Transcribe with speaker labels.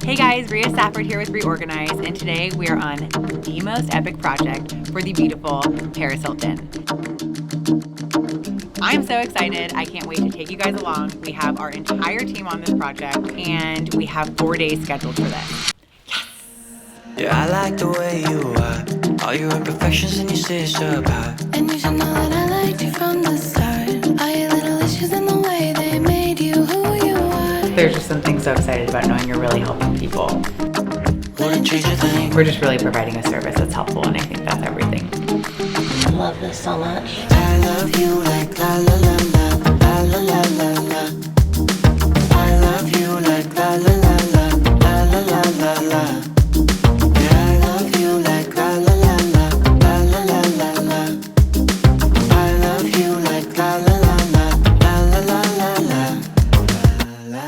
Speaker 1: Hey guys, Rhea Stafford here with RíOrganized, and today we are on the most epic project for the beautiful Paris Hilton. I'm so excited. I can't wait to take you guys along. We have our entire team on this project, and we have 4 days scheduled for this. Yes!
Speaker 2: Yeah, I like the way you are. All your imperfections and you say so bad.
Speaker 3: And you should know that I liked you from the start. All your little issues and the way they made you who you are.
Speaker 1: There's just something so excited about knowing you're really helping people.
Speaker 2: Wouldn't change a thing.
Speaker 1: We're just really providing a service that's helpful, and I think that's everything.
Speaker 4: I love this so much.
Speaker 2: I love you like la la la la, la la la la la. I love you like la la la la, la la la la la. Yeah, I love you like la la la la, la la la la la. I love you like la la la la, la la la la la, la la.